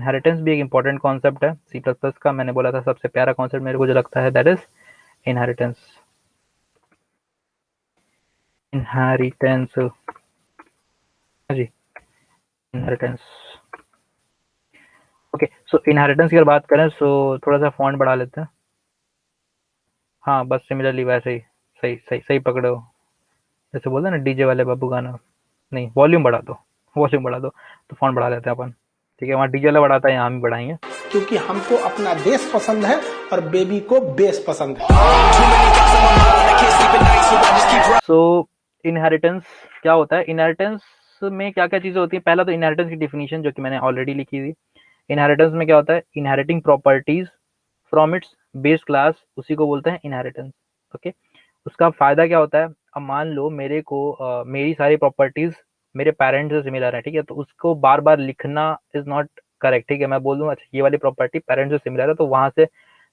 Inheritance भी एक important concept है सी प्लस प्लस का। मैंने बोला था सबसे प्यारा कॉन्सेप्ट मेरे को जो लगता है दैट इज इनहेरिटेंस। इनहेरिटेंस जी, इनहेरिटेंस। ओके, सो इनहेरिटेंस की अगर बात करें सो थोड़ा सा फॉन्ट बढ़ा लेते हैं। हाँ बस सिमिलरली वैसे ही, सही सही सही पकड़े हो। जैसे बोलते हैं ना डीजे वाले बाबू गाना, नहीं वॉल्यूम बढ़ा दो, वॉल्यूम बढ़ा दो, तो फॉन्ट बढ़ा लेते हैं अपन। ठीक है, वहाँ डीजे वाला बढ़ाता है, यहाँ हम भी बढ़ाएंगे। क्योंकि हमको अपना देश पसंद है और बेबी को बेस पसंद है। सो इनहेरिटेंस क्या होता है? इनहेरिटेंस में क्या क्या चीजें होती हैं? पहला तो इनहेरिटेंस की डिफिनीशन जो कि मैंने ऑलरेडी लिखी थी। इनहेरिटेंस में क्या होता है? Inheriting properties from its base class, उसी को बोलते हैं इनहेरिटेंस। ओके, उसका फायदा क्या होता है? अब मान लो मेरे को मेरी सारी प्रॉपर्टीज मेरे पेरेंट्स से सिमिलर है, ठीक है, तो उसको बार बार लिखना इज नॉट करेक्ट। ठीक है, मैं बोल दूं अच्छा ये वाली प्रॉपर्टी पेरेंट्स से सिमिलर है, तो वहां से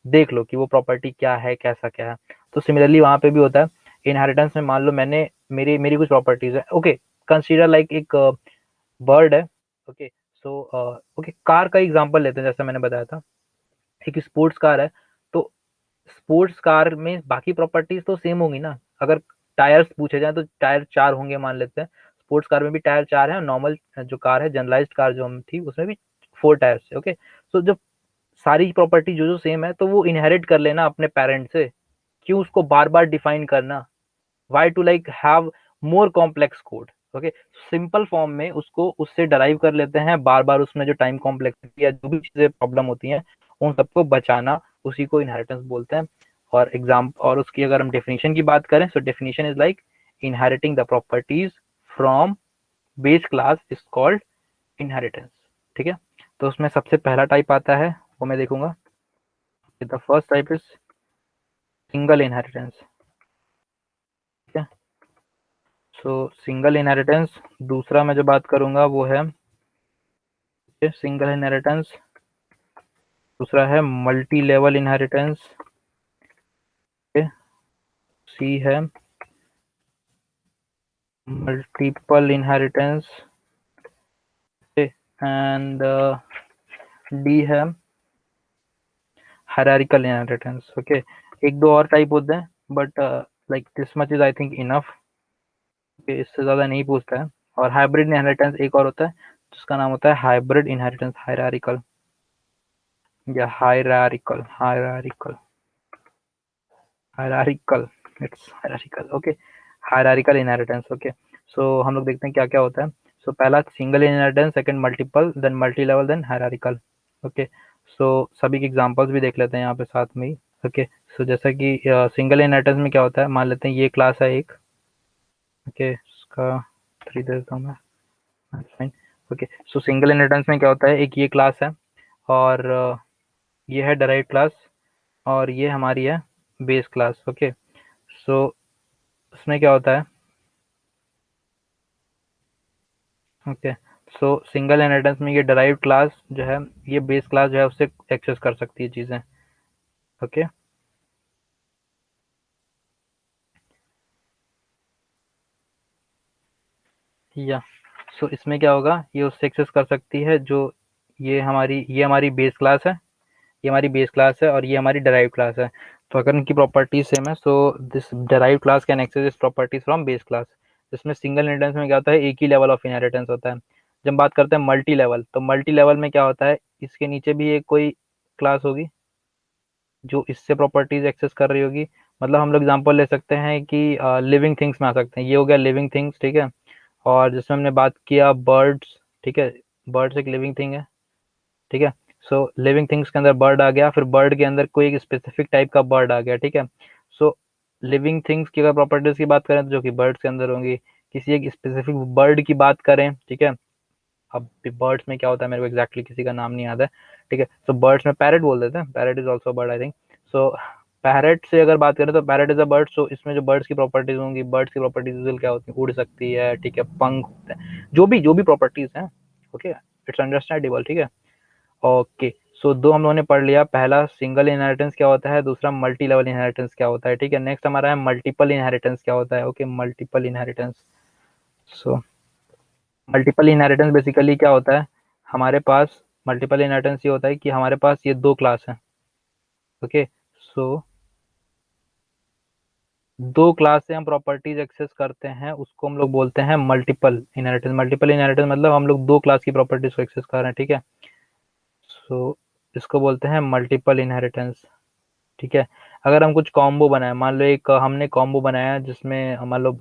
देख लो कि वो प्रॉपर्टी क्या है, कैसा क्या है। तो सिमिलरली वहां पे भी होता है इनहेरिटेंस में। मान लो मैंने मेरी मेरी कुछ प्रॉपर्टीज है, ओके, कंसीडर लाइक एक बर्ड है। ओके, सो ओके, कार का एग्जांपल लेते हैं। जैसा मैंने बताया था एक स्पोर्ट्स कार है, तो स्पोर्ट्स कार में बाकी प्रॉपर्टीज तो सेम होंगी ना। अगर टायर्स पूछे जाए तो टायर 4 होंगे मान लेते हैं, स्पोर्ट्स कार में भी टायर 4 है, और नॉर्मल जो कार है जनरलाइज्ड कार जो हम थी उसमें भी 4 टायर्स है। ओके, सो जब सारी प्रॉपर्टी जो जो सेम है तो वो इनहेरिट कर लेना अपने पेरेंट से, क्यों उसको बार बार डिफाइन करना? Why to like have more complex code? Okay, simple form में उसको उससे डराइव कर लेते हैं, बार बार उसमें जो टाइम कॉम्प्लेक्सिटी या जो भी चीजें प्रॉब्लम होती हैं उन सबको बचाना, उसी को इनहेरिटेंस बोलते हैं। और एग्जाम और उसकी अगर हम डेफिनेशन की बात करें, so definition is like inheriting the properties from base class is called inheritance. ठीक है, तो उसमें सबसे पहला टाइप आता है वो मैं देखूंगा। The first type is single inheritance. ठीक है, सो सिंगल इनहेरिटेंस। दूसरा मैं जो बात करूंगा वो है सिंगल इनहेरिटेंस। दूसरा है मल्टी लेवल इनहेरिटेंस। सी है मल्टीपल इनहेरिटेंस एंड डी है हायरार्किकल इनहेरिटेंस। ओके, एक दो और टाइप होते हैं but like this much is I think enough, इससे ज्यादा नहीं पूछता है। और हाइब्रिड इनहेरिटेंस एक और होता है जिसका नाम होता है हाइब्रिड इनहेरिटेंस, हायरार्किकल या hierarchical, hierarchical, hierarchical, it's hierarchical. Okay, hierarchical inheritance. Okay, so हम लोग देखते हैं क्या क्या होता है। सो पहला single inheritance, second multiple, then multi level, then hierarchical. Okay, so सभी के एग्जांपल्स भी देख लेते हैं यहाँ पे साथ में ही। ओके, सो जैसा कि सिंगल इनहेरिटेंस में क्या होता है, मान लेते हैं ये क्लास है एक। ओके, इसका 3 दे देता हूँ मैं, फाइन। ओके, सो सिंगल इनहेरिटेंस में क्या होता है, एक ये क्लास है और ये है डिराइव्ड क्लास और ये हमारी है बेस क्लास। ओके, सो उसमें क्या होता है, ओके, सो सिंगल इनहेरिटेंस में ये डिराइव्ड क्लास जो है, ये बेस क्लास जो है उससे एक्सेस कर सकती है चीजें। ओके, या सो इसमें क्या होगा, ये उससे एक्सेस कर सकती है जो ये हमारी बेस क्लास है, ये हमारी बेस क्लास है और ये हमारी डिराइव क्लास है। तो अगर इनकी प्रॉपर्टीज सेम है so this derive class can access this properties from base class. इसमें सिंगल इनहेरिटेंस में क्या होता है, एक ही लेवल ऑफ इनहेरिटेंस होता है। जब बात करते हैं मल्टी लेवल, तो मल्टी लेवल में क्या होता है, इसके नीचे भी एक कोई क्लास होगी जो इससे प्रॉपर्टीज एक्सेस कर रही होगी। मतलब हम लोग एग्जांपल ले सकते हैं कि लिविंग थिंग्स में आ सकते हैं, ये हो गया लिविंग थिंग्स। ठीक है, और जिसमें हमने बात किया बर्ड्स। ठीक है, बर्ड्स एक लिविंग थिंग है। ठीक है, सो लिविंग थिंग्स के अंदर बर्ड आ गया, फिर बर्ड के अंदर कोई एक स्पेसिफिक टाइप का बर्ड आ गया। ठीक है, सो लिविंग थिंग्स की अगर प्रॉपर्टीज की बात करें तो जो कि बर्ड्स के अंदर होंगी, किसी एक स्पेसिफिक बर्ड की बात करें, ठीक है, अब बर्ड्स में क्या होता है मेरे को एग्जैक्टली किसी का नाम नहीं याद है। ठीक है, सो बर्ड्स में पैरट बोल देते हैं, parrot is also bird I think. So parrot से अगर बात करें तो पैरट इज अ बर्ड। सो इसमें जो बर्ड्स की प्रॉपर्टीज होंगी, बर्ड्स की प्रॉपर्टीज क्या होती है, उड़ सकती है, ठीक है, पंख होते हैं, जो भी प्रॉपर्टीज हैं। Okay, it's understandable. ठीक है, ओके, सो दो हम लोगों ने पढ़ लिया, पहला सिंगल इनहेरिटेंस क्या होता है, दूसरा मल्टी लेवल इनहेरिटेंस क्या होता है। ठीक है, नेक्स्ट हमारा है मल्टीपल इनहेरिटेंस क्या होता है। Okay, multiple inheritance. So multiple inheritance basically क्या होता है, हमारे पास मल्टीपल इनहेरिटेंस ये होता है कि हमारे पास ये दो क्लास हैं, ओके। सो दो क्लास से हम प्रॉपर्टीज एक्सेस करते हैं, उसको हम लोग बोलते हैं मल्टीपल इनहेरिटेंस। मल्टीपल इनहेरिटेंस मतलब हम लोग दो क्लास की प्रॉपर्टीज को एक्सेस कर रहे हैं, ठीक है। सो इसको बोलते हैं मल्टीपल इनहेरिटेंस, ठीक है। अगर हम कुछ कॉम्बो बनाए, मान लो एक हमने कॉम्बो बनाया जिसमें मान लो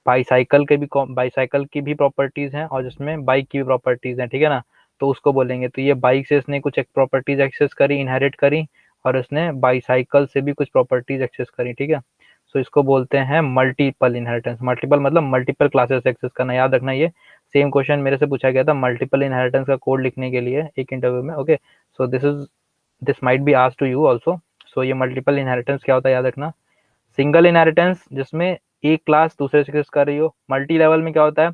बाईसाइकिल की भी प्रॉपर्टीज हैं और जिसमें बाइक की भी प्रॉपर्टीज हैं, ठीक है ना। तो उसको बोलेंगे, तो ये बाइक से इसने कुछ एक प्रॉपर्टीज एक्सेस करी, इनहेरिट करी, और इसने बाईसाइकिल से भी कुछ प्रॉपर्टीज एक्सेस करी, ठीक है। सो इसको बोलते हैं मल्टीपल इनहेरिटेंस। मल्टीपल मतलब मल्टीपल क्लासेस एक्सेस करना, याद रखना। ये सेम क्वेश्चन मेरे से पूछा गया था मल्टीपल इनहेरिटेंस का कोड लिखने के लिए एक इंटरव्यू में, okay. So this might be asked to you also. So ये मल्टीपल इनहेरिटेंस क्या होता है, याद रखना। सिंगल इनहेरिटेंस जिसमें एक क्लास दूसरे से एक्सेस कर रही हो। मल्टी लेवल में क्या होता है,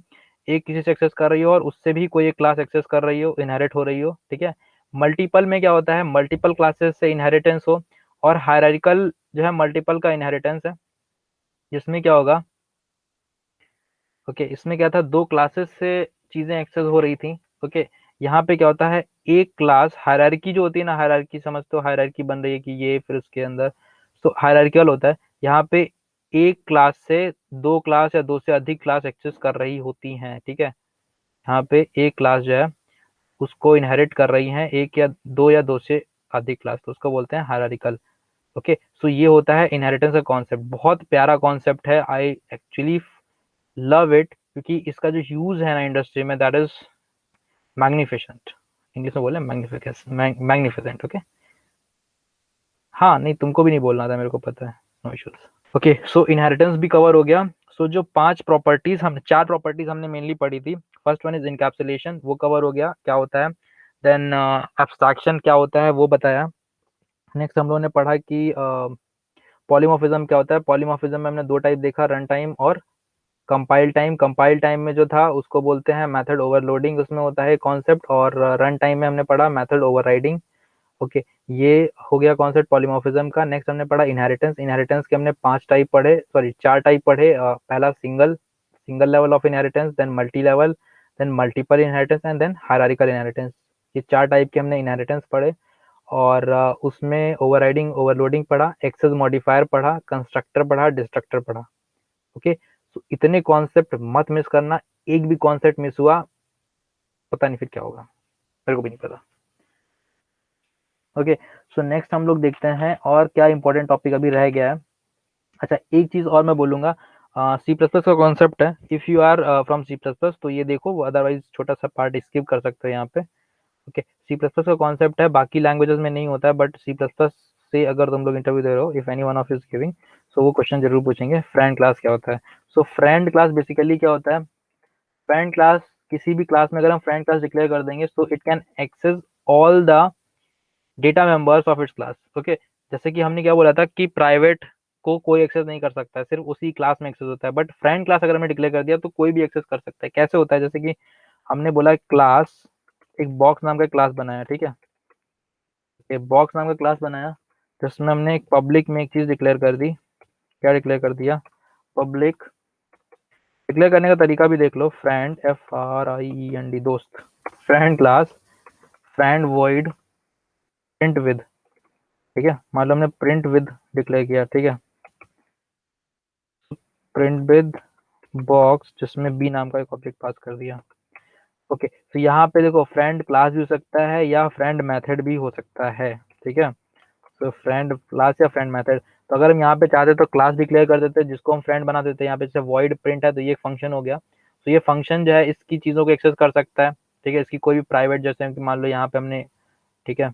एक किसी से एक्सेस कर रही हो और उससे भी कोई एक क्लास एक्सेस कर रही हो, इनहेरिट हो रही हो, ठीक है। मल्टीपल में क्या होता है, मल्टीपल क्लासेस से इनहेरिटेंस हो। और हायरार्किकल जो है मल्टीपल का इनहेरिटेंस है, जिसमें क्या होगा, ओके, इसमें क्या था, दो क्लासेस से चीजें एक्सेस हो रही थी, ओके। यहाँ पे क्या होता है, एक क्लास, हायरार्की जो होती है ना, हायरार्की समझते हो, हायरार्की बन रही है कि ये फिर उसके अंदर, तो हायरार्किकल होता है। यहाँ पे एक क्लास से दो क्लास या दो से अधिक क्लास एक्सेस कर रही होती हैं, ठीक है। यहाँ पे एक क्लास जो है उसको इनहेरिट कर रही हैं एक या दो से अधिक क्लास, तो उसको बोलते हैं हायरार्किकल, ओके। सो ये होता है इनहेरिटेंस का कॉन्सेप्ट। बहुत प्यारा कॉन्सेप्ट है, आई एक्चुअली लव इट, क्योंकि इसका जो यूज है ना इंडस्ट्री में, दैट इज मैग्निफिसेंट। इंग्लिश में बोले मैग्निफिसेंट, ओके। हाँ, नहीं तुमको भी नहीं बोलना था, मेरे को पता है, no issues. Okay, so inheritance भी कवर हो गया। सो जो चार प्रॉपर्टीज हमने मेनली पढ़ी थी, फर्स्ट वन इज इनकैप्सुलेशन, वो कवर हो गया, क्या होता है। देन एब्स्ट्रैक्शन क्या होता है, वो बताया। नेक्स्ट हम लोगों ने पढ़ा कि पॉलीमॉर्फिज्म क्या होता है। पॉलीमॉर्फिज्म में हमने दो टाइप देखा, रन टाइम और कंपाइल टाइम। कंपाइल टाइम में जो था उसको बोलते हैं मेथड ओवरलोडिंग, उसमें होता है कॉन्सेप्ट। और रन टाइम में हमने पढ़ा मेथड ओवरराइडिंग, ओके। ये हो गया कॉन्सेप्ट पॉलीमॉर्फिज्म का। नेक्स्ट हमने पढ़ा इनहेरिटेंस। इनहेरिटेंस के हमने चार टाइप पढ़े। पहला single single level of inheritance, then multi level, then multiple inheritance and then hierarchical inheritance. ये चार टाइप के हमने इनहेरिटेंस पढ़े। और उसमें ओवरराइडिंग ओवरलोडिंग पढ़ा, एक्सेस मॉडिफायर पढ़ा, कंस्ट्रक्टर पढ़ा, डिस्ट्रक्टर पढ़ा, ओके। तो इतने कॉन्सेप्ट मत मिस करना, एक भी कॉन्सेप्ट मिस हुआ पता नहीं फिर क्या होगा, मेरे को भी नहीं पता, ओके। सो नेक्स्ट हम लोग देखते हैं और क्या इंपॉर्टेंट टॉपिक अभी रह गया है। अच्छा, एक चीज और मैं बोलूंगा, सी प्लस प्लस का कॉन्सेप्ट है। If you are from C plus plus तो ये देखो, अदरवाइज छोटा सा पार्ट स्किप कर सकते हो यहाँ पे, ओके। सी प्लस प्लस का कॉन्सेप्ट है, बाकी लैंग्वेजेस में नहीं होता है, बट सी प्लस प्लस से अगर तुम लोग इंटरव्यू दे रहे हो, if any one of is giving, so वो क्वेश्चन जरूर पूछेंगे, फ्रेंड क्लास क्या होता है। सो फ्रेंड क्लास बेसिकली क्या होता है, फ्रेंड क्लास, किसी भी क्लास में अगर हम फ्रेंड क्लास डिक्लेयर कर देंगे, तो it can access all the data members of its class, okay. जैसे कि हमने क्या बोला था कि प्राइवेट को कोई एक्सेस नहीं कर सकता है, सिर्फ उसी क्लास में एक्सेस होता है। बट फ्रेंड क्लास अगर हमने डिक्लेयर कर दिया तो कोई भी एक्सेस कर सकता है। कैसे होता है, जैसे कि हमने बोला क्लास, एक बॉक्स नाम का क्लास बनाया, ठीक है। एक बॉक्स नाम का क्लास बनाया जिसमें हमने एक पब्लिक में एक चीज डिक्लेयर कर दी। क्या डिक्लेयर कर दिया, पब्लिक। डिक्लेयर करने का तरीका भी देख लो, फ्रेंड, FRIEND, दोस्त, friend class, friend void print with, ठीक है। मान लो हमने प्रिंट विद डिक्लेयर किया, ठीक है, प्रिंट विद बॉक्स, जिसमें बी नाम का एक ऑब्जेक्ट पास कर दिया, ओके। तो यहाँ पे देखो, फ्रेंड क्लास भी हो सकता है या फ्रेंड मेथड भी हो सकता है, ठीक है। तो फ्रेंड क्लास या फ्रेंड मेथड, तो अगर हम यहाँ पे चाहते तो क्लास डिक्लेयर कर देते जिसको हम फ्रेंड बना देते, यहाँ पे जैसे वॉइड प्रिंट है तो ये फंक्शन हो गया। तो ये फंक्शन जो है इसकी चीजों को एक्सेस कर सकता है, ठीक है। इसकी कोई भी प्राइवेट, जैसे कि मान लो यहाँ पे हमने, ठीक है,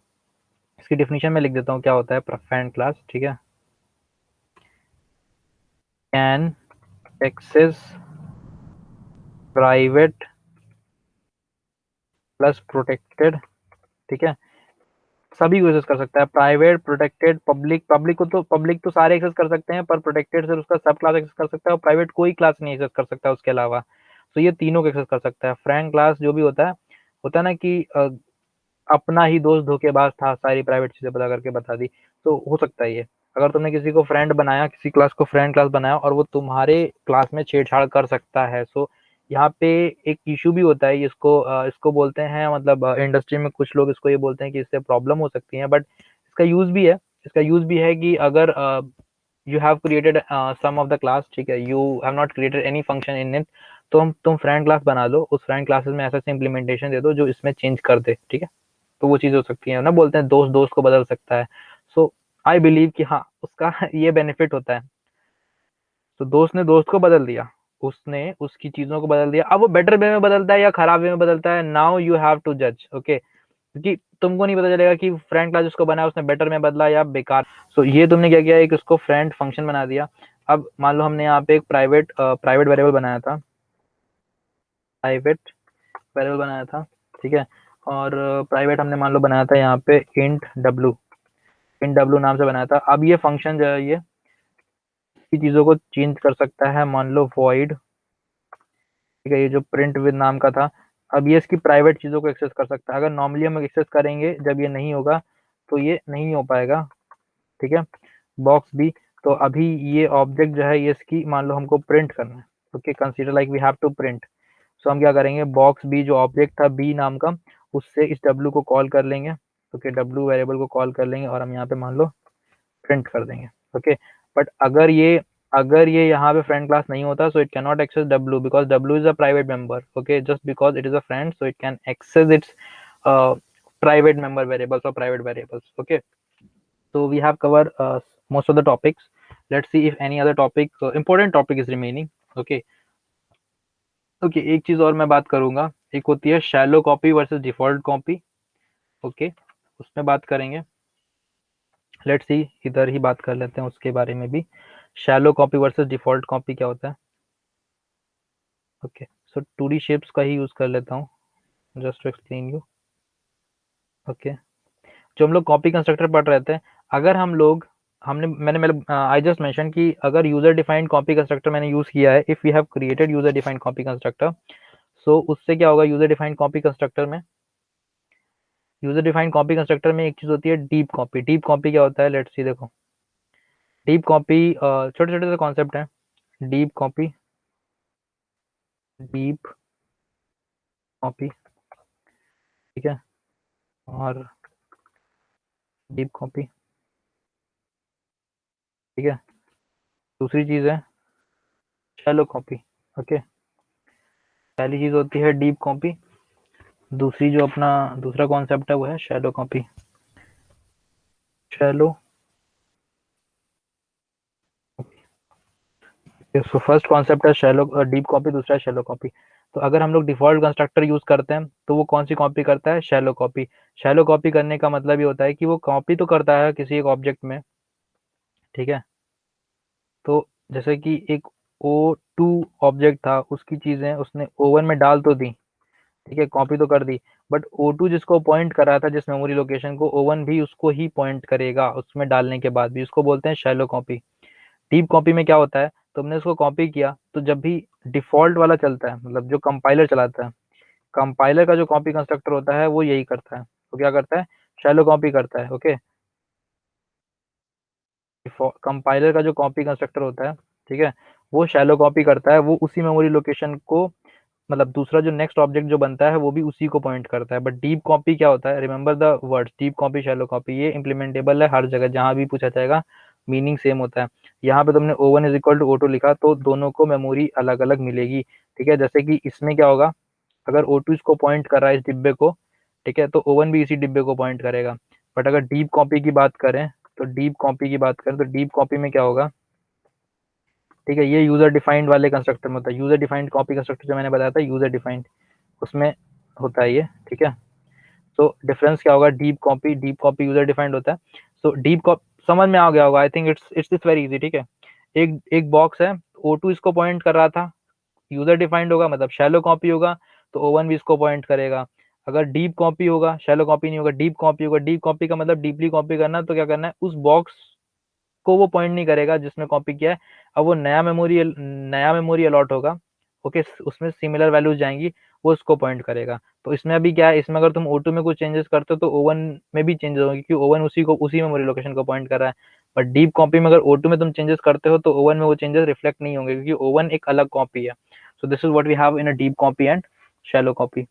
इसकी डिफिनेशन में लिख देता हूँ क्या होता है फ्रेंड क्लास, ठीक है। Can access private plus protected, ठीक है, सभी को एक्सेस कर सकता है, प्राइवेट, प्रोटेक्टेड, पब्लिक। पब्लिक तो सारे एक्सेस कर सकते हैं, पर प्रोटेक्टेड सिर्फ उसका सब क्लास एक्सेस कर सकता है, और प्राइवेट कोई क्लास नहीं एक्सेस कर सकता उसके अलावा। तो ये तीनों को एक्सेस कर सकता है। फ्रेंड क्लास जो भी होता है ना कि अपना ही दोस्त धोखेबाज था, सारी प्राइवेट चीजें पता करके बता दी, तो हो सकता है ये। अगर तुमने किसी को फ्रेंड बनाया, किसी क्लास को फ्रेंड क्लास बनाया और वो तुम्हारे क्लास में छेड़छाड़ कर सकता है, सो यहाँ पे एक इशू भी होता है, इसको बोलते हैं, मतलब इंडस्ट्री में कुछ लोग इसको ये बोलते हैं कि इससे प्रॉब्लम हो सकती है, बट इसका यूज भी है कि अगर you have created some of the class, ठीक है, you have not created any function in it, तो तुम फ्रेंड क्लास बना लो, उस फ्रेंड क्लासेस में ऐसा इम्प्लीमेंटेशन दे दो जो इसमें चेंज कर दे, ठीक है। तो वो चीज़ हो सकती है ना, बोलते हैं दोस्त दोस्त को बदल सकता है। सो आई बिलीव कि हाँ, उसका ये बेनिफिट होता है। तो दोस्त ने दोस्त को बदल दिया, उसने उसकी चीजों को बदल दिया। अब वो बेटर वे में बदलता है या खराब वे में बदलता है, नाउ यू हैव टू जज, ओके। क्योंकि तुमको नहीं पता चलेगा कि फ्रेंड क्लास जिसको बना उसने बेटर में बदला या बेकार। सो ये तुमने क्या किया, एक उसको फ्रेंड फंक्शन बना दिया। अब मान लो हमने यहाँ पे एक प्राइवेट वेरिएबल बनाया था, प्राइवेट वेरिएबल बनाया था, ठीक है। और प्राइवेट हमने मान लो बनाया था यहाँ पे इंट डब्लू नाम से बनाया था। अब ये फंक्शन जो है ये की चीजों को चेंज कर सकता है, मान लो void, ठीक है, ये जो प्रिंट विद नाम का था, अब ये इसकी प्राइवेट चीजों को एक्सेस कर सकता है। अगर नॉर्मली हम एक्सेस करेंगे, जब ये नहीं होगा तो ये नहीं हो पाएगा, ठीक है। बॉक्स बी, तो अभी ये ऑब्जेक्ट जो है ये इसकी मान लो हमको प्रिंट करना है, okay, consider like we have to print. So हम क्या करेंगे, बॉक्स बी जो ऑब्जेक्ट था बी नाम का, उससे इस डब्ल्यू को कॉल कर लेंगे, ओके, डब्ल्यू वेरिएबल को कॉल कर लेंगे और हम यहाँ पे मान लो प्रिंट कर देंगे, ओके। बट अगर ये यहाँ पे फ्रेंड क्लास नहीं होता, so it can not access W because W is a private member, okay, just because it is a friend, so it can access its private member variables or private variables, okay। So we have covered most of the topics. Let's see if any other topic, important topic is remaining, okay। एक चीज और मैं बात करूंगा, एक होती है shallow copy versus default copy, okay, उसमें बात करेंगे। लेट्स सी, इधर ही बात कर लेते हैं उसके बारे में भी। Shallow copy versus default copy क्या होता है, ओके। सो 2D शेप्स का ही यूज कर लेता हूँ just to explain you, okay. जो हम लोग कॉपी कंस्ट्रक्टर पढ़ रहे थे, अगर हम लोग हमने मैंने मैंने आई जस्ट मेंशन कि अगर यूजर डिफाइंड कॉपी कंस्ट्रक्टर मैंने यूज किया है, if we have created user defined copy constructor, so उससे क्या होगा, यूजर डिफाइंड कॉपी कंस्ट्रक्टर में एक चीज होती है डीप कॉपी। डीप कॉपी क्या होता है, लेट्स सी, देखो, डीप कॉपी छोटे छोटे से कॉन्सेप्ट है। डीप कॉपी, डीप कॉपी, ठीक है, और डीप कॉपी, ठीक है। दूसरी चीज है शैलो कॉपी, ओके। पहली चीज होती है डीप कॉपी, दूसरी जो अपना दूसरा कॉन्सेप्ट है वो है shallow copy, shallow. So first concept है शैलो डीप कॉपी, दूसरा है शैलो कॉपी। तो अगर हम लोग डिफॉल्ट कंस्ट्रक्टर यूज करते हैं तो वो कौन सी कॉपी करता है, शैलो कॉपी। शैलो कॉपी करने का मतलब ये होता है कि वो कॉपी तो करता है किसी एक ऑब्जेक्ट में, ठीक है। तो जैसे कि एक O2 ऑब्जेक्ट था, उसकी चीजें उसने O1 में डाल तो दी, ठीक है, कॉपी तो कर दी, बट O2 जिसको पॉइंट कर रहा था, जिस मेमोरी लोकेशन को, O1 भी उसको ही पॉइंट करेगा उसमें डालने के बाद भी, उसको बोलते हैं शैलो कॉपी। डीप कॉपी में क्या होता है, तुमने उसको कॉपी किया तो जब भी डिफॉल्ट वाला चलता है, मतलब जो कंपाइलर चलाता है, कंपाइलर का जो कॉपी कंस्ट्रक्टर होता है वो यही करता है, वो क्या करता है, शैलो कॉपी करता है, ओके। कंपाइलर का जो कॉपी कंस्ट्रक्टर होता है, ठीक है, वो शैलो कॉपी करता है, वो उसी मेमोरी लोकेशन को, मतलब दूसरा जो नेक्स्ट ऑब्जेक्ट जो बनता है वो भी उसी को पॉइंट करता है। बट डीप कॉपी क्या होता है, remember the words, deep copy, shallow copy, ये इंप्लीमेंटेबल है हर जगह, जहां भी पूछा जाएगा मीनिंग सेम होता है। यहाँ पे तुमने O1 is equal to O2 लिखा तो दोनों को मेमोरी अलग अलग मिलेगी, ठीक है। जैसे कि इसमें क्या होगा, अगर O2 इसको पॉइंट कर रहा है इस डिब्बे को, ठीक है, तो O1 भी इसी डिब्बे को पॉइंट करेगा। बट अगर डीप कॉपी की बात करें, तो डीप कॉपी में क्या होगा, ठीक है, ये यूजर डिफाइंड वाले कंस्ट्रक्टर में होता है। यूजर डिफाइंड कॉपी कंस्ट्रक्टर जो मैंने बताया था, यूजर डिफाइंड, उसमें होता है ये, ठीक है। तो डिफरेंस क्या होगा, डीप कॉपी यूजर डिफाइंड होता है। सो डीप कॉपी समझ में आ गया होगा, I think it's very easy, ठीक है। एक एक बॉक्स है, O2 इसको पॉइंट कर रहा था, यूजर डिफाइंड होगा मतलब शैलो कॉपी होगा, तो O1 भी इसको पॉइंट करेगा। अगर डीप कॉपी होगा, शैलो कॉपी नहीं होगा, डीप कॉपी होगा, डीप कॉपी का मतलब डीपली कॉपी करना, तो क्या करना है, उस बॉक्स को वो पॉइंट नहीं करेगा जिसमें कॉपी किया है। अब वो नया मेमोरी अलॉट होगा, ओके, उसमें सिमिलर वैल्यूज जाएंगी, वो उसको पॉइंट करेगा। तो इसमें अभी क्या है, इसमें अगर तुम O2 में कुछ चेंजेस करते हो तो O1 में भी चेंजेस होंगे, क्योंकि O1 उसी मेमोरी लोकेशन को पॉइंट कर रहा है। बट डीप कॉपी में अगर O2 में तुम चेंजेस करते हो तो O1 में वो चेंजेस रिफ्लेक्ट नहीं होंगे, क्योंकि O1 एक अलग कॉपी है। So this is what we have in a deep copy and shallow copy.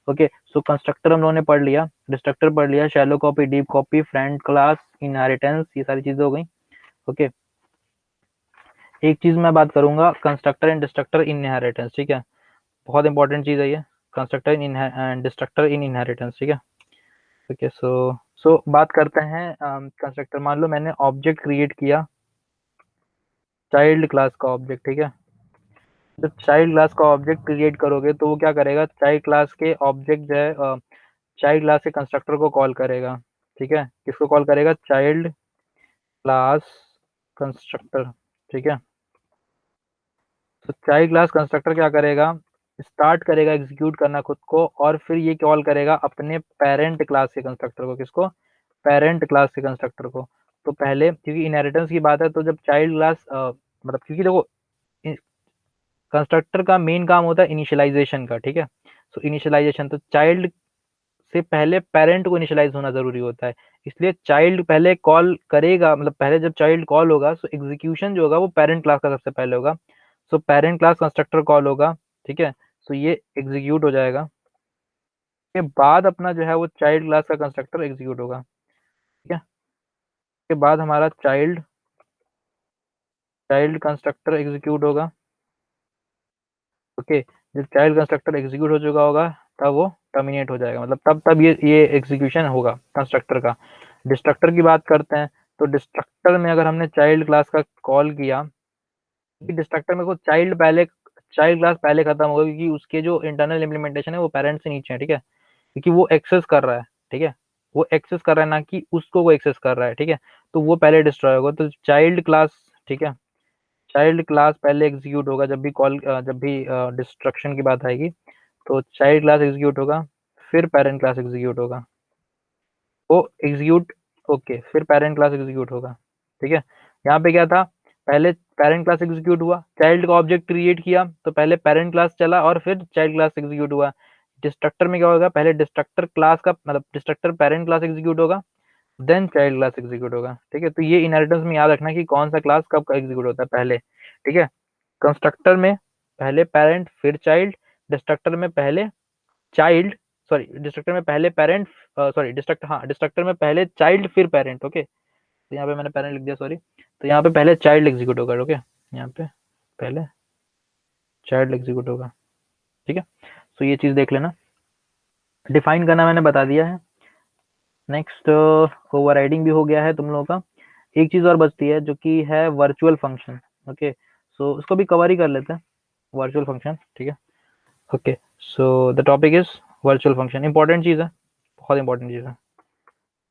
Okay, so constructor हम लोगों ने पढ़ लिया, डिस्ट्रक्टर पढ़ लिया, shallow copy, deep copy, friend class, inheritance, ये सारी चीजें हो गई। ओके, एक चीज मैं बात करूंगा, constructor and destructor in inheritance, ठीक है, बहुत इंपॉर्टेंट चीज है ये, constructor in and destructor in inheritance, ठीक है। ओके, सो बात करते हैं कंस्ट्रक्टर। मान लो मैंने ऑब्जेक्ट क्रिएट किया, चाइल्ड क्लास का ऑब्जेक्ट, ठीक है। जब चाइल्ड क्लास का ऑब्जेक्ट क्रिएट करोगे तो वो क्या करेगा, चाइल्ड क्लास के ऑब्जेक्ट जो है, चाइल्ड क्लास के कंस्ट्रक्टर को कॉल करेगा, ठीक है। किसको कॉल करेगा, चाइल्ड क्लास कंस्ट्रक्टर, ठीक है। तो चाइल्ड क्लास कंस्ट्रक्टर क्या करेगा, स्टार्ट करेगा एग्जीक्यूट करना खुद को, और फिर ये कॉल करेगा अपने पेरेंट क्लास के कंस्ट्रक्टर को। किसको, पेरेंट क्लास के कंस्ट्रक्टर को। तो पहले, क्योंकि इनहेरिटेंस की बात है, तो जब चाइल्ड क्लास मतलब, क्योंकि देखो कंस्ट्रक्टर का मेन काम होता है इनिशियलाइजेशन का, ठीक है। सो इनिशियलाइजेशन, तो चाइल्ड से पहले पेरेंट को इनिशियलाइज होना जरूरी होता है, इसलिए चाइल्ड पहले कॉल करेगा, मतलब पहले जब चाइल्ड कॉल होगा, सो एग्जीक्यूशन जो होगा वो पेरेंट क्लास का सबसे पहले होगा। So parent class constructor call होगा, ठीक है। सो ये एग्जीक्यूट हो जाएगा, के बाद अपना जो है वो चाइल्ड क्लास का कंस्ट्रक्टर एग्जीक्यूट होगा, ठीक है। के बाद हमारा चाइल्ड चाइल्ड कंस्ट्रक्टर एग्जीक्यूट होगा। ओके, जब चाइल्ड कंस्ट्रक्टर एग्जीक्यूट हो चुका होगा तब वो टर्मिनेट हो जाएगा, मतलब तब ये एग्जीक्यूशन होगा कंस्ट्रक्टर का। डिस्ट्रक्टर की बात करते हैं, तो डिस्ट्रक्टर में अगर हमने चाइल्ड क्लास का कॉल किया, डिस्ट्रक्टर में को चाइल्ड क्लास पहले खत्म होगा, क्योंकि उसके जो इंटरनल इम्प्लीमेंटेशन है वो पेरेंट्स से नीचे है, ठीक है, क्योंकि वो एक्सेस कर रहा है, ठीक है, वो एक्सेस कर रहा है, ना कि उसको वो एक्सेस कर रहा है, ठीक है। तो वो पहले डिस्ट्रॉय होगा, तो चाइल्ड क्लास, ठीक है, चाइल्ड क्लास पहले एग्जीक्यूट होगा जब भी डिस्ट्रक्शन की बात आएगी, तो चाइल्ड क्लास एग्जीक्यूट होगा, फिर पेरेंट क्लास एग्जीक्यूट होगा, वो एग्जीक्यूट, ओके, फिर पेरेंट क्लास एग्जीक्यूट होगा, ठीक है। यहाँ पे क्या था, पहले पेरेंट क्लास एग्जीक्यूट हुआ, चाइल्ड का ऑब्जेक्ट क्रिएट किया, तो पहले पेरेंट क्लास चला और फिर चाइल्ड क्लास एग्जीक्यूट हुआ। डिस्ट्रक्टर में क्या होगा, पहले डिस्ट्रक्टर क्लास का, मतलब डिस्ट्रक्टर पेरेंट क्लास एग्जीक्यूट होगा, देन चाइल्ड क्लास एग्जीक्यूट होगा, ठीक है। तो ये इनहेरिटेंस में याद रखना कि कौन सा क्लास कब एग्जीक्यूट होता है पहले, ठीक है। कंस्ट्रक्टर में पहले पेरेंट फिर चाइल्ड, डिस्ट्रक्टर में पहले चाइल्ड, सॉरी डिस्ट्रक्टर में पहले पेरेंट, सॉरी डिस्ट्रक्टर, हाँ डिस्ट्रक्टर में पहले चाइल्ड फिर पेरेंट, ओके। तो यहाँ पे मैंने पेरेंट लिख दिया, सॉरी। तो यहाँ पे पहले चाइल्ड एग्जीक्यूट होगा, ओके, यहाँ पे पहले चाइल्ड एग्जीक्यूट होगा, ठीक है। सो ये चीज देख लेना, डिफाइन करना मैंने बता दिया है। नेक्स्ट, ओवरराइडिंग भी हो गया है तुम लोगों का। एक चीज और बचती है जो कि है वर्चुअल फंक्शन, ओके। सो उसको भी कवर ही कर लेते हैं, वर्चुअल फंक्शन, ठीक है। Okay, so the topic is virtual function. Important चीज है, बहुत इंपॉर्टेंट चीज है।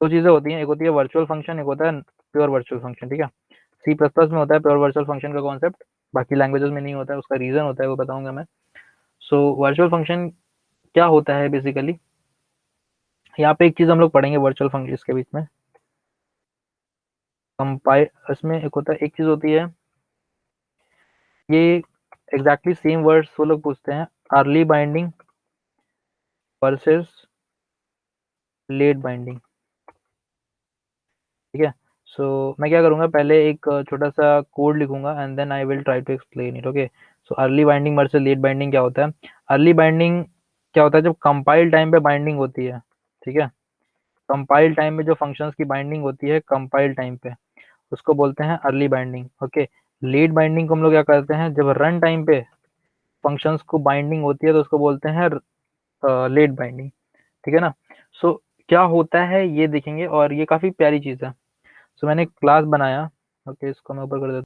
दो चीजें होती हैं, एक होती है वर्चुअल फंक्शन, एक होता है प्योर वर्चुअल फंक्शन, ठीक है। सी प्लस प्लस में होता है प्योर वर्चुअल फंक्शन का कॉन्सेप्ट, बाकी लैंग्वेजेस में नहीं होता है, उसका रीजन होता है वो बताऊंगा मैं। सो वर्चुअल फंक्शन क्या होता है बेसिकली, यहाँ पे एक चीज हम लोग पढ़ेंगे वर्चुअल फंक्शन, इसके बीच में कंपाइल, इसमें एक होता है, एक चीज होती है, ये एग्जैक्टली सेम वर्ड्स वो लोग पूछते हैं, early binding versus late binding, ठीक है। सो मैं क्या करूंगा, पहले एक छोटा सा कोड लिखूंगा and then I will try to explain it, okay. So early binding versus late binding क्या होता है, अर्ली बाइंडिंग क्या होता है, जब कंपाइल टाइम पे बाइंडिंग होती है, ठीक है, कंपाइल टाइम में जो फंक्शंस की बाइंडिंग होती है कंपाइल टाइम पे, उसको बोलते हैं early binding, okay. Late binding को हम लोग क्या करते हैं, जब रन टाइम पे फंक्शंस को बाइंडिंग होती है तो उसको बोलते हैं लेट बाइंडिंग, ठीक है ना। सो क्या होता है ये देखेंगे, और ये काफी प्यारी चीज है। सो मैंने क्लास बनाया, ओके, इसको मैं ऊपर कर देता हूँ,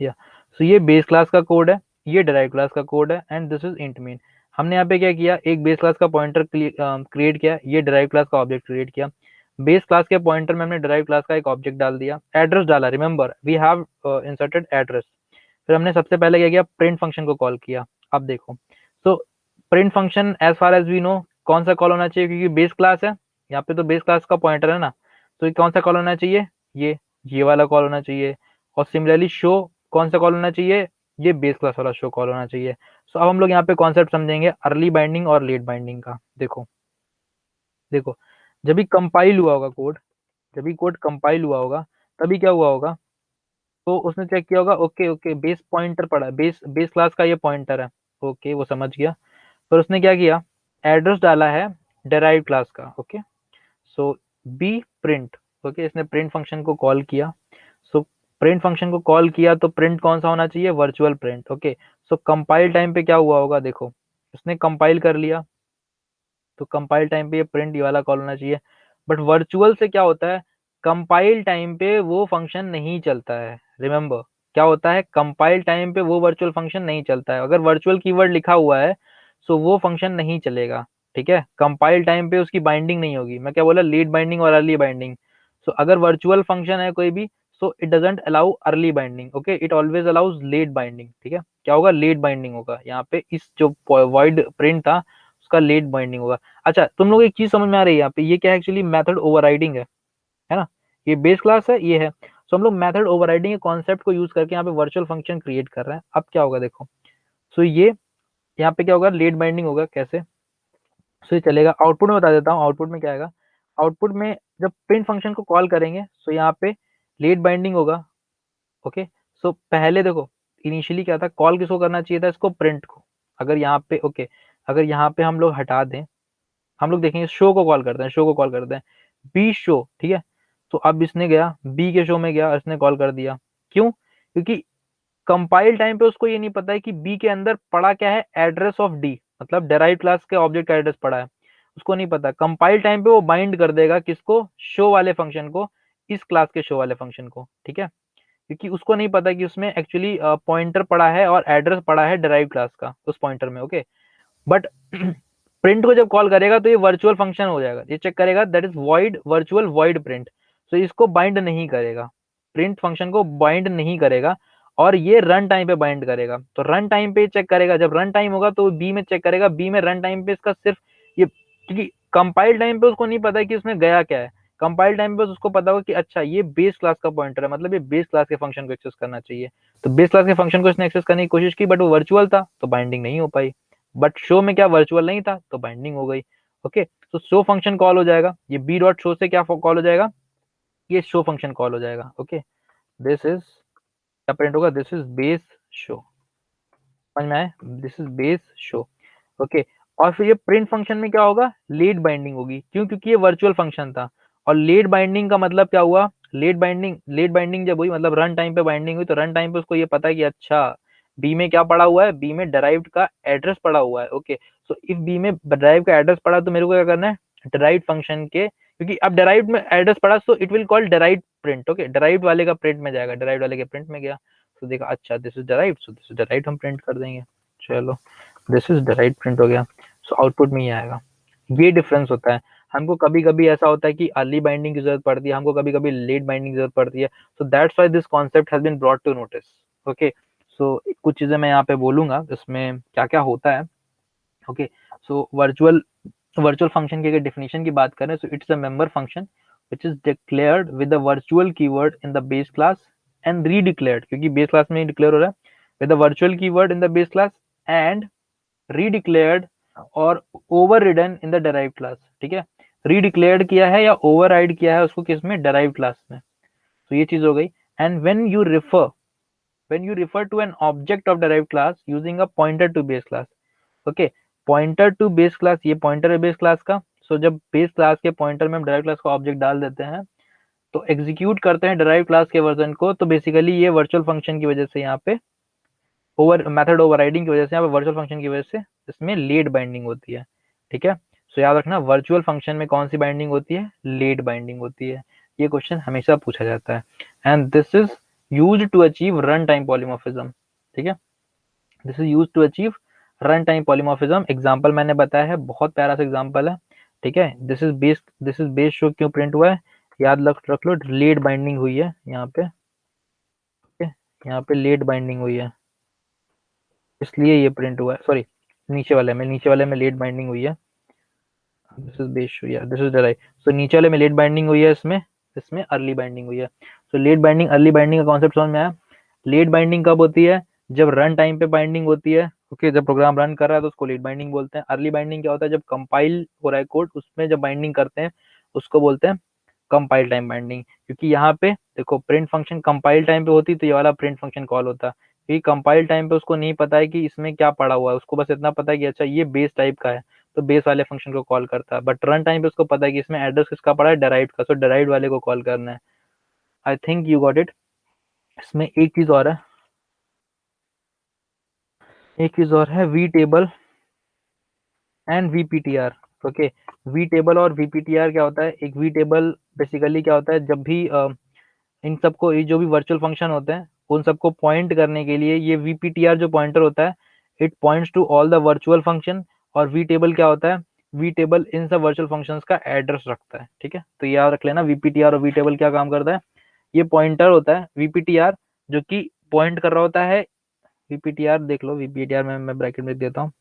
या सो ये बेस क्लास का कोड है, ये डिराइव क्लास का कोड है, and this is int main. हमने यहाँ पे क्या किया, एक बेस क्लास का पॉइंटर क्रिएट किया, ये डिराइव क्लास का ऑब्जेक्ट क्रिएट किया, बेस क्लास के पॉइंटर में हमने डिराइव क्लास का एक ऑब्जेक्ट डाल दिया, एड्रेस डाला, remember we have inserted address. फिर हमने सबसे पहले क्या किया, प्रिंट फंक्शन को कॉल किया। अब देखो, तो print function as far as we know कौन सा कॉल होना चाहिए, क्योंकि बेस क्लास है, यहाँ पे तो बेस क्लास का पॉइंटर है ना, तो ये कौन सा कॉल होना चाहिए, ये वाला कॉल होना चाहिए। और सिमिलरली शो कौन सा कॉल होना चाहिए, ये बेस क्लास वाला शो कॉल होना चाहिए। सो अब हम लोग यहाँ पे कॉन्सेप्ट समझेंगे अर्ली बाइंडिंग और लेट बाइंडिंग का। देखो देखो, जब भी कंपाइल हुआ होगा कोड, जब भी कोड कंपाइल हुआ होगा तभी क्या हुआ होगा, तो उसने चेक किया होगा, ओके ओके बेस पॉइंटर पड़ा है, बेस बेस क्लास का ये पॉइंटर है, ओके वो समझ गया। फिर उसने क्या किया, एड्रेस डाला है डेराइव क्लास का। Okay so B print, okay इसने प्रिंट फंक्शन को कॉल किया। सो प्रिंट फंक्शन को कॉल किया तो प्रिंट कौन सा होना चाहिए, virtual print. Okay so compile time पे क्या हुआ होगा, देखो उसने कंपाइल कर लिया तो कंपाइल टाइम पे ये प्रिंट ये वाला कॉल होना चाहिए। बट वर्चुअल से क्या होता है, कंपाइल टाइम पे वो फंक्शन नहीं चलता है। रिमेंबर क्या होता है, कंपाइल टाइम पे वो वर्चुअल फंक्शन नहीं चलता है। अगर वर्चुअल कीवर्ड लिखा हुआ है सो वो फंक्शन नहीं चलेगा। ठीक है, कंपाइल टाइम पे उसकी बाइंडिंग नहीं होगी। मैं क्या बोला, लीड बाइंडिंग और अर्ली बाइंडिंग। सो अगर वर्चुअल फंक्शन है कोई भी, so it doesn't allow early binding. Okay it always allows late binding. ठीक है, क्या होगा, लेट बाइंडिंग होगा यहाँ पे। इस जो वॉइड प्रिंट था उसका लेट बाइंडिंग होगा। अच्छा तुम लोग एक चीज समझ में आ रही है यहाँ पे, ये क्या है एक्चुअली, मेथड ओवरराइडिंग है ना। ये बेस क्लास है, ये है। सो हम लोग मेथड ओवरराइडिंग के कॉन्सेप्ट को यूज करके यहाँ पे वर्चुअल फंक्शन क्रिएट कर रहे हैं। अब क्या होगा देखो, सो ये यहाँ पे क्या होगा, लेट बाइंडिंग होगा कैसे। सो ये चलेगा, आउटपुट में बता देता हूँ आउटपुट में क्या आएगा। आउटपुट में जब प्रिंट फंक्शन को कॉल करेंगे सो यहाँ पे लेट बाइंडिंग होगा। ओके सो पहले देखो इनिशियली क्या था, कॉल किसको करना चाहिए था, इसको प्रिंट को। अगर यहाँ पे ओके अगर यहाँ पे हम लोग हटा दें, हम लोग देखेंगे शो को कॉल करते हैं, शो को कॉल करते हैं बी शो। ठीक है, तो अब इसने गया बी के शो में गया और इसने कॉल कर दिया। क्यों, क्योंकि कंपाइल टाइम पे उसको ये नहीं पता है कि बी के अंदर पड़ा क्या है, एड्रेस ऑफ डी, मतलब डेराइव क्लास के ऑब्जेक्ट का एड्रेस पड़ा है, उसको नहीं पता। कंपाइल टाइम पे वो बाइंड कर देगा किसको, शो वाले फंक्शन को, इस क्लास के शो वाले फंक्शन को। ठीक है, क्योंकि उसको नहीं पता कि उसमें एक्चुअली पॉइंटर पड़ा है और एड्रेस पड़ा है डेराइव क्लास का उस पॉइंटर में। ओके बट प्रिंट को जब कॉल करेगा तो ये वर्चुअल फंक्शन हो जाएगा, ये चेक करेगा that is void virtual void print. तो इसको बाइंड नहीं करेगा, प्रिंट फंक्शन को बाइंड नहीं करेगा और ये रन टाइम पे बाइंड करेगा। तो रन टाइम पे चेक करेगा, जब रन टाइम होगा तो बी में चेक करेगा, बी में रन टाइम पे इसका सिर्फ ये, क्योंकि कंपाइल टाइम पे उसको नहीं पता है कि उसमें गया क्या है। कंपाइल टाइम पे उसको पता होगा कि अच्छा ये बेस क्लास का पॉइंटर है, मतलब ये बेस क्लास के फंक्शन को एक्सेस करना चाहिए। तो बेस क्लास के फंक्शन को इसने एक्सेस करने की कोशिश की बट वो वर्चुअल था तो बाइंडिंग नहीं हो पाई। बट शो में क्या वर्चुअल नहीं था तो बाइंडिंग हो गई। ओके तो शो फंक्शन कॉल हो जाएगा, ये बी डॉट शो से क्या कॉल हो जाएगा, ये शो फंक्शन कॉल हो जाएगा। ओके दिस इज क्या प्रिंट होगा, दिस इज बेस शो, समझ में आए, this is base show. Okay और फिर ये प्रिंट फंक्शन में क्या होगा, लेट बाइंडिंग होगी। क्यों, क्योंकि ये वर्चुअल फंक्शन था। और लेट बाइंडिंग का मतलब क्या हुआ, लेट बाइंडिंग जब हुई मतलब रन टाइम पे बाइंडिंग हुई, तो रन टाइम पे उसको ये पता है कि अच्छा बी में क्या पड़ा हुआ है, बी में डिराइव्ड का एड्रेस पड़ा हुआ है। ओके सो इफ बी में डिराइव का एड्रेस पड़ा तो मेरे को क्या करना है, डिराइव्ड फंक्शन के, क्योंकि अब डिराइव्ड में एड्रेस पड़ा so it will call derived print. Okay derived वाले का प्रिंट में जाएगा, डिराइव्ड वाले के प्रिंट में गया तो देखा अच्छा this is derived, so this is derived हम प्रिंट कर देंगे। चलो दिस इज डिराइव्ड प्रिंट हो गया। सो आउटपुट में ही आएगा। ये डिफरेंस होता है। हमको कभी कभी ऐसा होता है कि अर्ली बाइंडिंग की जरूरत पड़ती है, हमको कभी कभी लेट बाइंडिंग की जरूरत पड़ती है। So that's why this concept has been brought to notice. Okay so कुछ चीजें मैं यहाँ पे बोलूंगा इसमें क्या क्या होता है। ओके सो वर्चुअल फंक्शन की अगर डेफिनेशन की बात करें so it's a member function which is declared with the virtual keyword in the base class and redeclared, क्योंकि बेस क्लास में डिक्लेयर हो रहा है, with the virtual keyword in the base class and redeclared और overridden in the derived class। ठीक है, redeclared किया है या override किया है उसको किस में, derived class में। तो ये चीज हो गई। and when you refer to an object of derived class using a pointer to base class। Okay pointer to base class, ये पॉइंटर है बेस क्लास का। सो जब बेस क्लास के पॉइंटर में हम डिराइव क्लास का ऑब्जेक्ट डाल देते हैं तो एग्जीक्यूट करते हैं डिराइव क्लास के वर्जन को, तो बेसिकली ये वर्चुअल फंक्शन की वजह से यहाँ पे ओवर मेथड ओवरराइडिंग की वजह से यहाँ पे वर्चुअल फंक्शन की वजह से इसमें लेट बाइंडिंग होती है। ठीक है सो याद रखना वर्चुअल फंक्शन में कौन सी बाइंडिंग होती है, लेट बाइंडिंग होती है। ये क्वेश्चन हमेशा पूछा जाता है। And this is use to achieve run time polymorphism. ठीक है, this is use to achieve run time polymorphism. Example मैंने बताया है, बहुत प्यारा सा एग्जांपल है। ठीक है, दिस इज बेस शो क्यों प्रिंट हुआ है, याद रख लो, लेट बाइंडिंग हुई है यहाँ पे। ठीक है, यहाँ पे लेट बाइंडिंग हुई है इसलिए ये प्रिंट हुआ है, सॉरी नीचे वाले में लेट बाइंडिंग हुई है। दिस इज बेस शो, या दिस इज डायरेक्ट। सो नीचे वाले में लेट बाइंडिंग हुई है, इसमें इसमें अर्ली बाइंडिंग हुई है। So let binding early binding का कॉन्सेप्ट समझ में आया। लेट बाइंडिंग कब होती है, जब रन टाइम पे बाइंडिंग होती है। ओके जब प्रोग्राम रन कर रहा है तो उसको लेट बाइंडिंग बोलते हैं। अर्ली बाइंडिंग क्या होता है, जब कंपाइल हो रहा है कोड उसमें जब बाइंडिंग करते हैं उसको बोलते हैं कंपाइल टाइम बाइंडिंग। क्योंकि यहाँ पे देखो प्रिंट फंक्शन कंपाइल टाइम पे होती तो ये वाला प्रिंट फंक्शन कॉल होता, कि कंपाइल टाइम पे उसको नहीं पता है कि इसमें क्या पड़ा हुआ है, उसको बस इतना पता है कि अच्छा ये बेस टाइप का है, तो बेस वाले फंक्शन को कॉल करता है। बट रन टाइम पे उसको पता है कि इसमें एड्रेस किसका पड़ा है, डिराइव्ड का, तो डिराइव्ड वाले को कॉल करना है। I think you got it. इसमें एक चीज और है, एक चीज और है, V table and VPTR. Okay, V table और वीपीटीआर क्या होता है? एक वी टेबल बेसिकली क्या होता है, जब भी इन सबको, ये जो भी वर्चुअल फंक्शन होते हैं उन सबको पॉइंट करने के लिए ये वीपीटीआर जो पॉइंटर होता है, it points to all the virtual function. और वी टेबल क्या होता है? वी टेबल इन सब वर्चुअल फंक्शंस का एड्रेस रखता है। ठीक है, तो ये याद रख लेना, वीपीटीआर और वी टेबल क्या काम करता है। ये पॉइंटर होता है वीपीटीआर, जो कि पॉइंट कर रहा होता है, वीपीटीआर देख लो, वीपीटीआर में मैं ब्रैकेट में देता हूँ,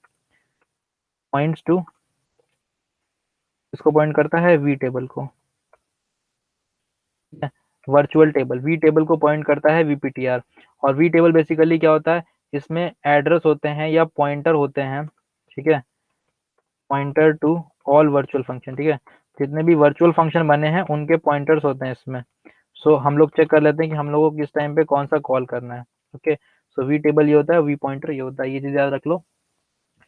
पॉइंट्स टू, इसको पॉइंट करता है वी टेबल को, वर्चुअल टेबल, वी टेबल को पॉइंट करता है वीपीटीआर। और वी टेबल बेसिकली क्या होता है, इसमें एड्रेस होते हैं या पॉइंटर होते हैं, ठीक है, pointer to all virtual function. ठीक है, जितने भी वर्चुअल फंक्शन बने हैं उनके पॉइंटर्स होते हैं इसमें। सो हम लोग चेक कर लेते हैं कि हम लोगों को किस टाइम पे कौन सा कॉल करना है। ओके, सो वी टेबल ये होता है, वी पॉइंटर ये होता है, ये चीज याद रख लो।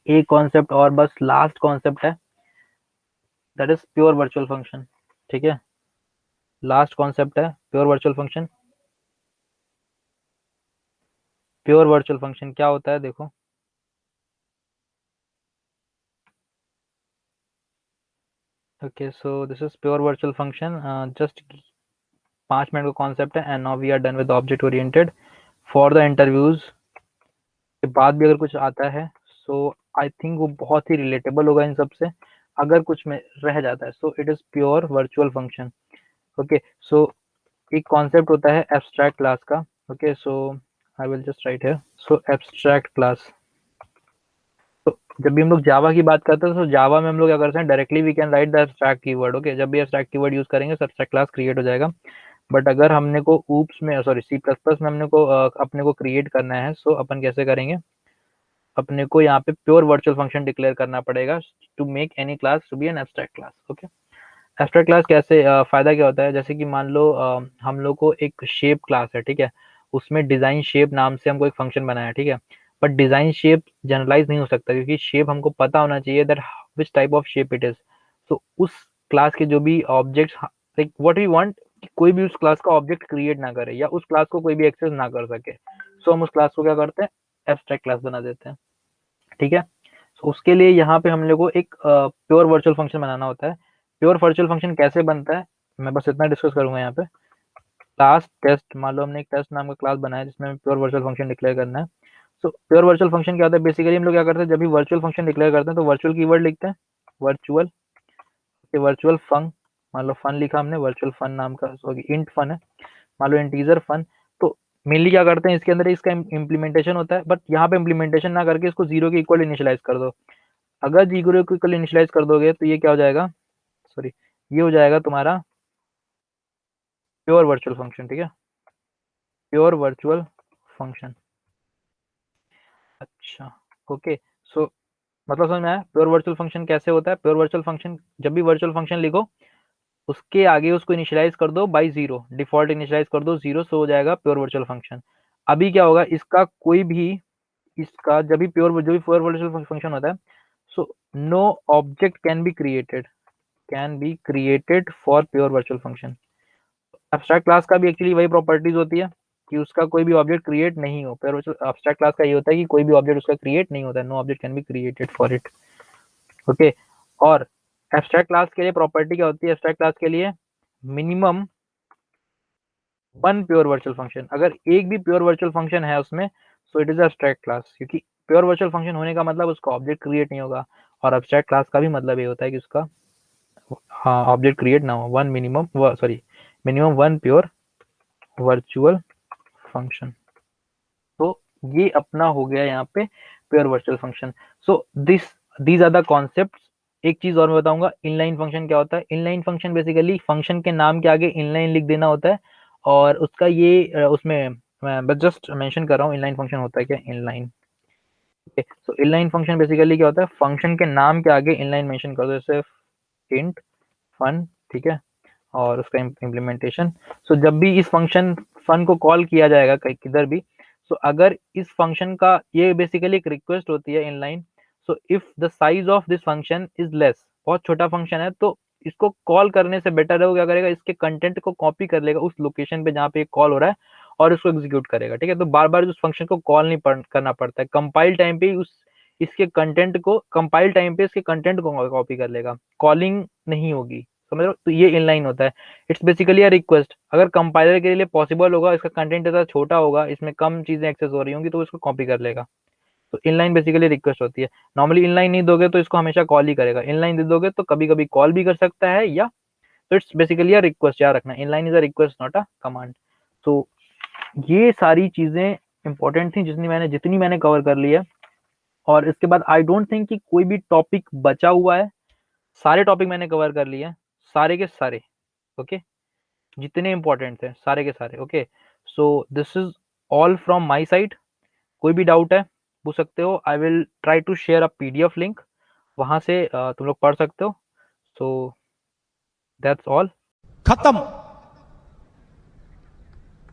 एक कॉन्सेप्ट और बस, लास्ट कॉन्सेप्ट है, that is pure virtual function. ठीक है, लास्ट कॉन्सेप्ट है pure virtual function. Pure virtual function क्या होता है, देखो। Okay, so this is pure virtual function, just 5 minute का कॉन्सेप्ट है, and now we are done with object oriented. For the interviews के बाद भी अगर कुछ आता है, सो आई थिंक वो बहुत ही रिलेटेबल होगा इन सब से। अगर कुछ में रह जाता है, so it is pure virtual function. Okay, so एक कॉन्सेप्ट होता है एब्स्ट्रैक्ट क्लास का। Okay, so I will just write here, so abstract class. तो जब भी हम लोग जावा की बात करते हैं, तो जावा में हम लोग क्या करते हैं, directly we can write the abstract keyword. Okay, जब भी एब्स्ट्रैक्ट कीवर्ड यूज करेंगे तो एब्स्ट्रैक्ट क्लास क्रिएट हो जाएगा। बट अगर हमने को ऊप्स में, सॉरी, सी प्लस प्लस में हमने को अपने को क्रिएट करना है, सो अपन कैसे करेंगे, अपने को यहाँ पे प्योर वर्चुअल फंक्शन डिक्लेयर करना पड़ेगा to make any class to be an abstract class. Okay, abstract class कैसे, फायदा क्या होता है, जैसे कि मान लो हम लोग को एक शेप क्लास है, ठीक है, उसमें डिजाइन शेप नाम से हमको एक फंक्शन बनाया है, ठीक है, बट डिजाइन शेप जनरलाइज नहीं हो सकता, क्योंकि शेप हमको पता होना चाहिए that which type of shape it is. तो उस क्लास के जो भी objects, like what we want, कोई भी उस क्लास का ऑब्जेक्ट क्रिएट ना करे या उस क्लास को कोई भी एक्सेस ना कर सके, सो हम उस क्लास को क्या करते हैं, एब्स्ट्रैक्ट क्लास बना देते हैं। ठीक है, तो उसके लिए यहाँ पे हम लोग को एक प्योर वर्चुअल फंक्शन बनाना होता है। प्योर वर्चुअल फंक्शन कैसे बनता है, मैं बस इतना डिस्कस करूंगा यहाँ पे। क्लास टेस्ट, मान लो हमने एक टेस्ट नाम का क्लास बनाया जिसमें हमें प्योर वर्चुअल फंक्शन डिक्लेयर करना है। सो प्योर वर्चुअल फंक्शन क्या होता है, बेसिकली हम लोग क्या करते हैं, जब भी वर्चुअल फंक्शन डिक्लेयर करते हैं तो वर्चुअल कीवर्ड लिखते हैं, वर्चुअल, वर्चुअल फंक, मान लो फन लिखा हमने, वर्चुअल फन नाम का, सॉरी इंट फन है, मान लो इंटीजर फन। तो मेनली क्या करते हैं, इसके अंदर इसका इम्प्लीमेंटेशन होता है, बट यहाँ पे इम्प्लीमेंटेशन ना करके इसको जीरो के इक्वल इनिशियलाइज कर दो। अगर जीरो को इक्वल इनिशियलाइज कर दोगे तो ये क्या हो जाएगा, सॉरी, ये हो जाएगा तुम्हारा प्योर वर्चुअल फंक्शन। ठीक है, प्योर वर्चुअल फंक्शन। अच्छा, ओके, सो मतलब समझ में आया प्योर वर्चुअल फंक्शन कैसे होता है। प्योर वर्चुअल फंक्शन, जब भी वर्चुअल फंक्शन लिखो उसके आगे उसको इनिशियलाइज कर दो बाई जीरो, डिफॉल्ट इनिशियलाइज कर दो जीरो, सो हो जाएगा प्योर वर्चुअल फंक्शन। अभी क्या होगा, इसका कोई भी, इसका जब भी प्योर, जो भी प्योर वर्चुअल फंक्शन होता है, so no object can be created for pure virtual function. Abstract class का भी एक्चुअली वही प्रॉपर्टीज होती है कि उसका कोई भी ऑब्जेक्ट क्रिएट नहीं हो। प्योर वर्चुअल एब्स्ट्रैक्ट क्लास का ये होता है कि कोई भी ऑब्जेक्ट उसका क्रिएट नहीं होता है, no object can be created for it. Okay, और एब्स्ट्रैक्ट क्लास के लिए प्रॉपर्टी क्या होती है, एब्स्ट्रैक्ट क्लास के लिए minimum one pure virtual function, अगर एक भी प्योर वर्चुअल फंक्शन है उसमें, सो इट इज एब्स्ट्रैक्ट क्लास, क्योंकि प्योर वर्चुअल फंक्शन होने का मतलब उसका ऑब्जेक्ट क्रिएट नहीं होगा, और एब्स्ट्रैक्ट क्लास का भी मतलब ये होता है कि उसका, हाँ, ऑब्जेक्ट क्रिएट ना हो, one minimum, sorry, minimum one pure virtual function. तो ये अपना हो गया यहाँ पे pure virtual function. So these are the concept. एक चीज और मैं बताऊंगा, इनलाइन फंक्शन क्या होता है। इनलाइन फंक्शन बेसिकली फंक्शन के नाम के आगे इनलाइन लिख देना होता है, और उसका ये उसमें मैं बस जस्ट मेंशन कर रहा हूँ इनलाइन फंक्शन होता है क्या, इनलाइन। ओके, सो इनलाइन फंक्शन बेसिकली क्या होता है, फंक्शन के नाम के आगे इनलाइन मेंशन कर दो, जैसे इंट फन, ठीक है, और उसका इम्प्लीमेंटेशन। सो जब भी इस फंक्शन फन को कॉल किया जाएगा कहीं किधर भी, सो अगर इस फंक्शन का, ये बेसिकली एक रिक्वेस्ट होती है inline. So if the size of this function is less, बहुत छोटा फंक्शन है, तो इसको कॉल करने से बेटर है वो क्या करेगा, इसके कंटेंट को कॉपी कर लेगा उस लोकेशन पे जहाँ पे कॉल हो रहा है और उसको एग्जीक्यूट करेगा। ठीक है, तो बार बार उस फंक्शन को कॉल नहीं करना पड़ता है, कंपाइल टाइम पे ही उस इसके कंटेंट को, कंपाइल टाइम पे इसके कंटेंट को कॉपी कर लेगा, कॉलिंग नहीं होगी। समझ रहे हो, तो ये इनलाइन होता है। It's basically a request. अगर कंपाइलर के लिए पॉसिबल होगा, इसका कंटेंट ज़्यादा छोटा होगा, इसमें कम चीजें एक्सेस हो रही होंगी, तो इसको कॉपी कर लेगा। तो इनलाइन बेसिकली रिक्वेस्ट होती है। नॉर्मली इनलाइन नहीं दोगे तो इसको हमेशा कॉल ही करेगा, इनलाइन दे दोगे तो कभी कभी कॉल भी कर सकता है, या तो इट्स बेसिकली अ रिक्वेस्ट, याद रखना, inline is a request not a command. तो ये सारी चीजें इंपॉर्टेंट थी जितनी मैंने कवर कर ली है। और इसके बाद आई डोंट थिंक कि कोई भी टॉपिक बचा हुआ है, सारे टॉपिक मैंने कवर कर लिए हैं, सारे के सारे। ओके, जितने इंपॉर्टेंट थे सारे के सारे। Okay, so this is all from my side. कोई भी डाउट है पूछ सकते हो। I will try to share a PDF link, वहां से तुम लोग पढ़ सकते हो। So that's all. खत्म।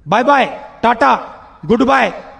Bye bye, tata, good bye.